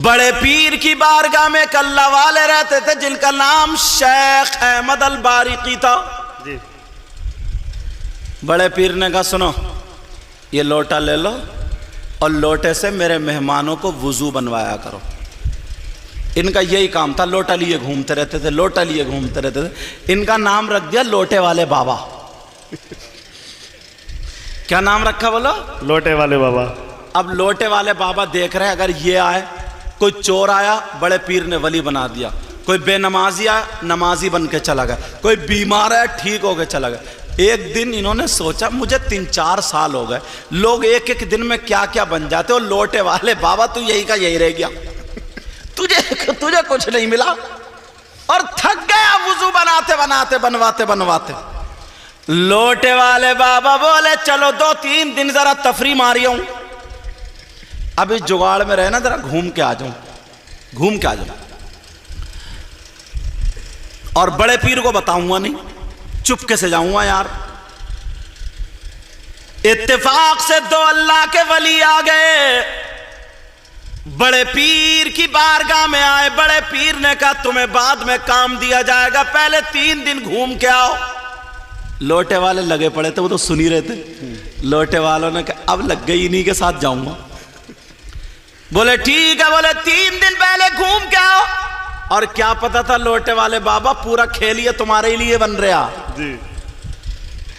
بڑے پیر کی بارگاہ میں ایک اللہ والے رہتے تھے جن کا نام شیخ احمد البارقی تھا جی۔ بڑے پیر نے کہا سنو یہ لوٹا لے لو اور لوٹے سے میرے مہمانوں کو وضو بنوایا کرو۔ ان کا یہی کام تھا، لوٹا لیے گھومتے رہتے تھے، لوٹا لیے گھومتے رہتے تھے۔ ان کا نام رکھ دیا لوٹے والے بابا۔ کیا نام رکھا بولو؟ لوٹے والے بابا۔ اب لوٹے والے بابا دیکھ رہے ہیں اگر یہ آئے، کوئی چور آیا بڑے پیر نے ولی بنا دیا، کوئی بے نمازی آیا نمازی بن کے چلا گیا، کوئی بیمار ہے ٹھیک ہو کے چلا گیا۔ ایک دن انہوں نے سوچا مجھے 3-4 سال ہو گئے، لوگ ایک ایک دن میں کیا کیا بن جاتے، اور لوٹے والے بابا تو یہی کا یہی رہ گیا، تجھے کچھ نہیں ملا اور تھک گیا وضو بناتے بناتے بنواتے بنواتے۔ لوٹے والے بابا بولے چلو 2-3 دن ذرا تفریح ماری ہوں، اب اس جگاڑ میں رہنا ذرا گھوم کے آ جاؤں، گھوم کے آ جاؤں، اور بڑے پیر کو بتاؤں گا نہیں، چپکے سے جاؤں گا یار۔ اتفاق سے 2 اللہ کے ولی آ گئے، بڑے پیر کی بارگاہ میں آئے۔ بڑے پیر نے کہا تمہیں بعد میں کام دیا جائے گا، پہلے 3 دن گھوم کے آؤ۔ لوٹے والے لگے پڑے تھے، وہ تو سنی رہے تھے۔ لوٹے والوں نے کہا اب لگ گئی انہی کے ساتھ جاؤں گا۔ بولے ٹھیک ہے، بولے 3 دن پہلے گھوم کے آؤ۔ اور کیا پتا تھا لوٹے والے بابا پورا کھیل یہ تمہارے لیے بن رہا جی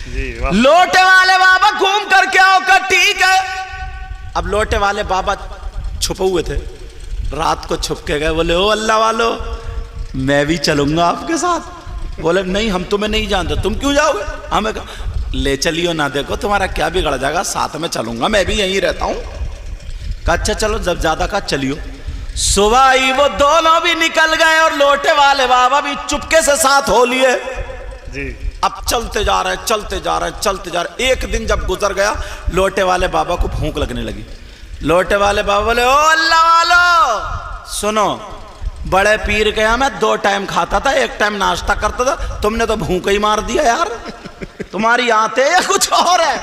جی۔ لوٹے والے بابا گھوم کر کے آؤ کہ ٹھیک ہے۔ اب لوٹے والے بابا چھپے ہوئے تھے، رات کو چھپ کے گئے، بولے او اللہ والو میں بھی چلوں گا آپ کے ساتھ۔ بولے نہیں ہم تمہیں نہیں جانتے، تم کیوں جاؤ گے؟ ہمیں کہا لے چلیو نہ، دیکھو تمہارا کیا بگڑ جائے گا، ساتھ میں چلوں گا، میں بھی یہیں رہتا ہوں۔ کہا اچھا چلو، جب زیادہ کہا چلیو۔ صبح ہی وہ دونوں بھی نکل گئے اور لوٹے والے بابا بھی چپکے سے ساتھ ہو لیے جی۔ اب چلتے جا رہے چلتے جا رہے چلتے جا رہے۔ ایک دن جب گزر گیا لوٹے والے بابا کو بھوک لگنے لگی۔ لوٹے والے بابا بولے او اللہ والو سنو، بڑے پیر کہا میں 2 ٹائم کھاتا تھا، 1 ٹائم ناشتہ کرتا تھا، تم نے تو بھوک ہی مار دیا یار، تمہاری آتے یا کچھ اور ہے؟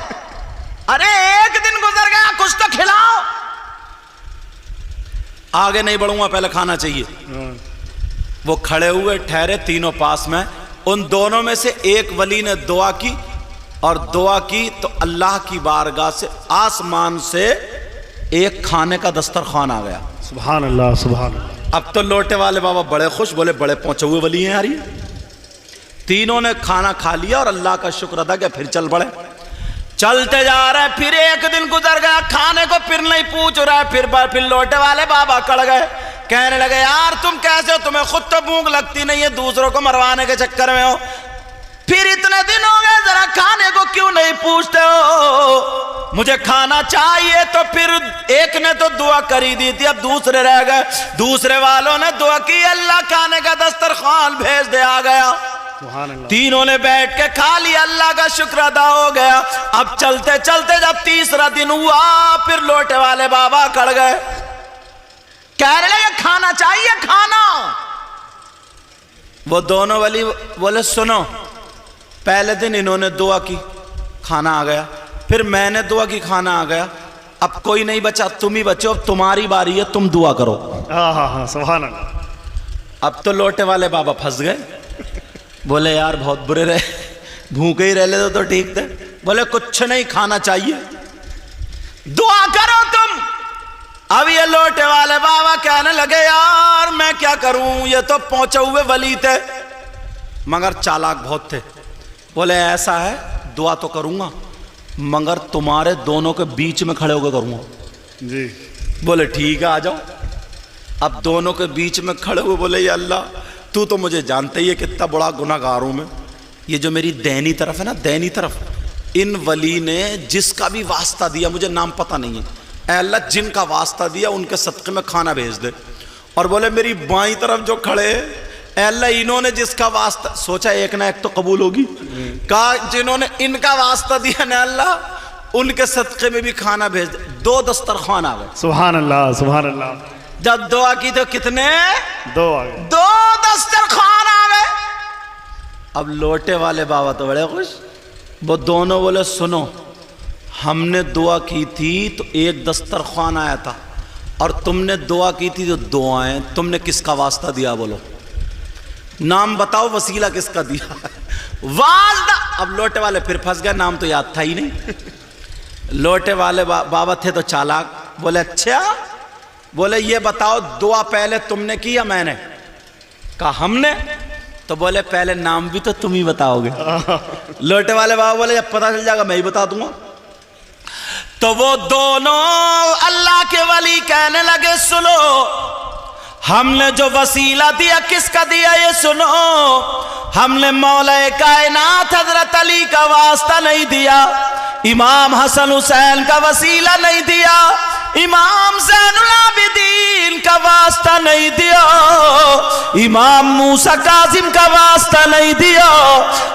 ارے ایک دن گزر گیا، کچھ تو کھلاؤ۔ آگے نہیں بڑھوں گا، پہلے کھانا چاہیے۔ وہ کھڑے ہوئے ٹھہرے، تینوں پاس میں۔ ان دونوں میں سے ایک ولی نے دعا کی، اور دعا کی تو اللہ کی بارگاہ سے آسمان سے ایک کھانے کا دسترخوان آ گیا۔ سبحان اللہ سبحان اللہ۔ اب تو لوٹے والے بابا بڑے خوش، بولے بڑے پہنچے ہوئے ولی ہیں یار یہ۔ تینوں نے کھانا کھا لیا اور اللہ کا شکر ادا کیا، پھر چل پڑے۔ چلتے جا رہے، پھر ایک دن گزر گیا، کھانے کو پھر نہیں پوچھ رہا ہے۔ پھر لوٹے والے بابا کڑ گئے، کہنے لگے یار تم کیسے ہو، تمہیں خود تو بھوک لگتی نہیں ہے، دوسروں کو مروانے کے چکر میں ہو، پھر اتنے دن ہو گئے ذرا کھانے کو کیوں نہیں پوچھتے ہو، مجھے کھانا چاہیے۔ تو پھر ایک نے تو دعا کری دی تھی، اب دوسرے رہ گئے، دوسرے والوں نے دعا کی، اللہ کھانے کا دسترخوان بھیج دے، آ گیا۔ تینوں نے بیٹھ کے کھا لیا، اللہ کا شکر ادا ہو گیا۔ اب چلتے چلتے جب 3را دن ہوا، پھر لوٹے والے بابا کڑ گئے، کہہ رہے یہ کھانا چاہیے کھانا۔ وہ دونوں ولی بولے سنو، پہلے دن انہوں نے دعا کی، کھانا آ گیا، پھر میں نے دعا کی، کھانا آ گیا، اب کوئی نہیں بچا، تم ہی بچو، اب تمہاری باری ہے، تم دعا کرو۔ ہاں سبحان اللہ۔ اب تو لوٹے والے بابا پھنس گئے، بولے یار بہت برے رہے، بھوکے ہی رہ لیتے تو ٹھیک تھے۔ بولے کچھ نہیں، کھانا چاہیے، دعا کرو تم۔ اب یہ لوٹے والے بابا کہنے لگے یار میں کیا کروں، یہ تو پہنچے ہوئے ولی تھے مگر چالاک بہت تھے۔ بولے ایسا ہے دعا تو کروں گا مگر تمہارے دونوں کے بیچ میں کھڑے ہو کے کروں گا جی۔ بولے ٹھیک ہے آ جاؤ۔ اب دونوں کے بیچ میں کھڑے ہوئے بولے یا اللہ تو مجھے جانتے ہی ہے کتنا بڑا گناہ گار ہوں میں، یہ جو میری دینی طرف ہے نا، دینی طرف، ان ولی نے جس کا بھی واسطہ دیا، مجھے نام پتہ نہیں ہے، اے اللہ جن کا واسطہ دیا ان کے صدقے میں کھانا بھیج دے۔ اور بولے میری بائیں طرف جو کھڑے اے اللہ انہوں نے جس کا واسطہ، سوچا ایک نہ ایک تو قبول ہوگی، کہا جنہوں نے ان کا واسطہ دیا نا اللہ ان کے صدقے میں بھی کھانا بھیج دے۔ 2 دسترخوان آ گئے۔ سبحان اللہ سبحان اللہ۔ جب دعا کی تو کتنے؟ 2 آ گئے، 2 دسترخوان آ گئے۔ اب لوٹے والے بابا تو بڑے خوش، وہ دونوں بولے سنو، ہم نے دعا کی تھی تو 1 دسترخوان آیا تھا، اور تم نے دعا کی تھی جو دعائیں تم نے کس کا واسطہ دیا بولو؟ نام بتاؤ وسیلہ کس کا دیا؟ والدہ۔ اب لوٹے والے پھر پھنس گئے، نام تو یاد تھا ہی نہیں۔ لوٹے والے بابا تھے تو چالاک، بولے اچھا، بولے یہ بتاؤ دعا پہلے تم نے کی یا میں نے؟ کہا ہم نے۔ تو بولے پہلے نام بھی تو تم ہی بتاؤ گے۔ لوٹے والے بابا بولے جب پتہ چل جائے گا میں ہی بتا دوں گا۔ تو وہ دونوں اللہ کے ولی کہنے لگے سنو، ہم نے جو وسیلہ دیا کس کا دیا یہ سنو، ہم نے مولا کائنات حضرت علی کا واسطہ نہیں دیا، امام حسن حسین کا وسیلہ نہیں دیا، امام زین العابدین کا واسطہ نہیں دیا، امام موسیٰ کاظم کا واسطہ نہیں دیا،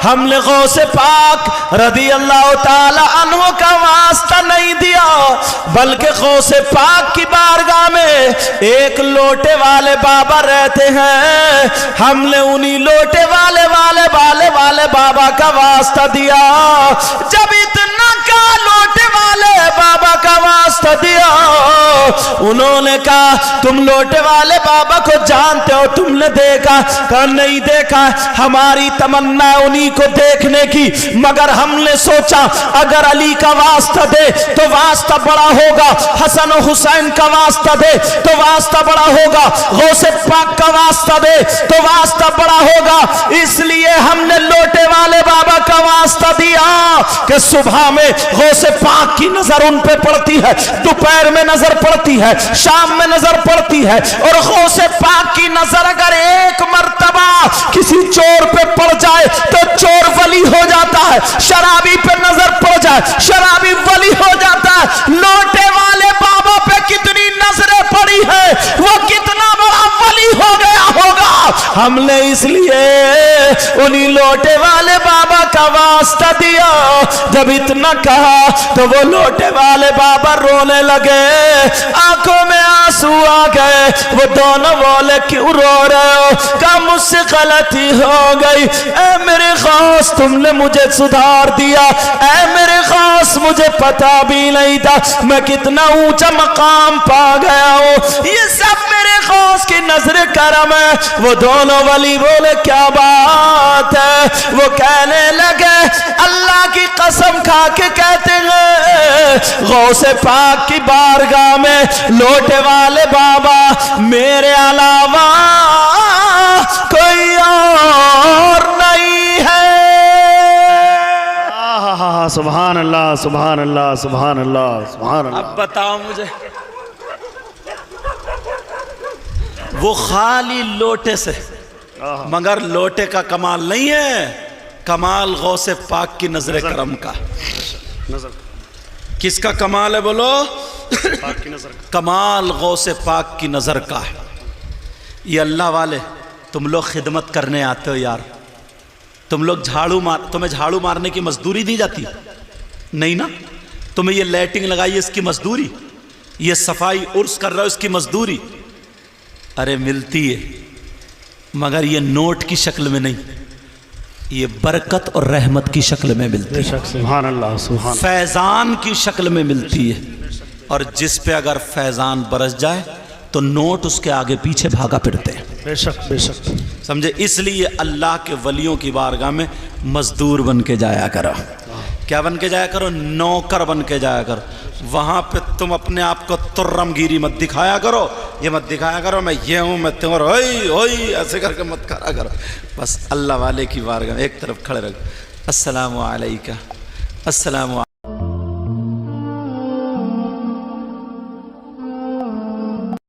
ہم نے غوث پاک رضی اللہ تعالی عنہ کا واسطہ نہیں دیا، بلکہ غوث پاک کی بارگاہ میں ایک لوٹے والے بابا رہتے ہیں، ہم نے انہی لوٹے والے بابا کا واسطہ دیا۔ جب اتنا کا لوٹے والے بابا کا واسطہ دیا، انہوں نے کہا تم لوٹے والے بابا کو جانتے ہو؟ تم نے دیکھا؟ کہا نہیں دیکھا، ہماری تمنا انہی کو دیکھنے کی، مگر ہم نے سوچا اگر علی کا واسطہ دے تو واسطہ بڑا ہوگا، حسن و حسین کا واسطہ دے تو واسطہ بڑا ہوگا، غوث پاک کا واسطہ دے تو واسطہ بڑا ہوگا، اس لیے ہم نے لوٹے والے بابا کا واسطہ دیا کہ صبح میں غوث پاک کی نظر ان پہ پڑتی ہے، دوپہر میں نظر پڑتی ہے، شام میں نظر پڑتی ہے، اور غوث پاک کی نظر اگر ایک مرتبہ کسی چور پہ پڑ جائے تو چور ولی ہو جاتا ہے، شرابی پہ نظر پڑ جائے شرابی ولی ہو جاتا ہے۔ لوٹے والے بابا پہ کتنی نظریں پڑی ہے، وہ کتنا بڑا ولی ہو گیا ہوگا۔ ہم نے اس لیے انہی لوٹے والے بابا کا واسطہ دیا۔ جب اتنا کہا تو وہ لوٹے والے بابا رونے لگے، آنکھوں میں آنسو آ گئے، وہ دونوں بولے کیوں رو رہے ہو؟ کہا مجھ سے غلطی ہو گئی، اے میرے غوث تم نے مجھے سدھار دیا، اے میرے غوث مجھے پتا بھی نہیں تھا میں کتنا اونچا مقام پا گیا ہوں، یہ سب میرے غوث کی نظر کرم ہے۔ وہ دونوں ولی بولے کیا بات ہے؟ وہ کہنے لگے اللہ کی قسم کھا کے کہتے ہیں غوث پاک کی بارگاہ میں لوٹے والے بابا میرے علاوہ کوئی اور نہیں ہے۔ سبحان اللہ سبحان اللہ سبحان اللہ سبحان اللہ۔ اب بتاؤ مجھے، وہ خالی لوٹے سے، مگر لوٹے کا کمال نہیں ہے، کمال غوث پاک کی نظر کرم کا۔ نظر کس کا کمال ہے بولو؟ پاک کی نظر کمال غوث پاک کی نظر کا ہے۔ یہ اللہ والے تم لوگ خدمت کرنے آتے ہو یار، تم لوگ تمہیں جھاڑو مارنے کی مزدوری دی جاتی نہیں نا؟ تمہیں یہ لائٹنگ لگائی اس کی مزدوری، یہ صفائی عرس کر رہا ہے اس کی مزدوری، ارے ملتی ہے، مگر یہ نوٹ کی شکل میں نہیں، یہ برکت اور رحمت کی شکل میں ملتی ہے، سبحان اللہ سبحان فیضان کی شکل میں ملتی ہے۔ اور جس پہ اگر فیضان برس جائے تو نوٹ اس کے آگے پیچھے بھاگا پھرتے ہیں، بے شک بے شک۔ سمجھے؟ اس لیے اللہ کے ولیوں کی بارگاہ میں مزدور بن کے جایا کرو۔ کیا بن کے جایا کرو؟ نوکر بن کے جایا کرو۔ وہاں پہ تم اپنے آپ کو ترم گیری مت دکھایا کرو، یہ مت دکھایا کرو میں یہ ہوں میں تم، ہوئی ہوئی ایسے کر کے مت کرا کرو۔ بس اللہ والے کی بارگاہ میں ایک طرف کھڑے رکھو، السلام علیکم السلام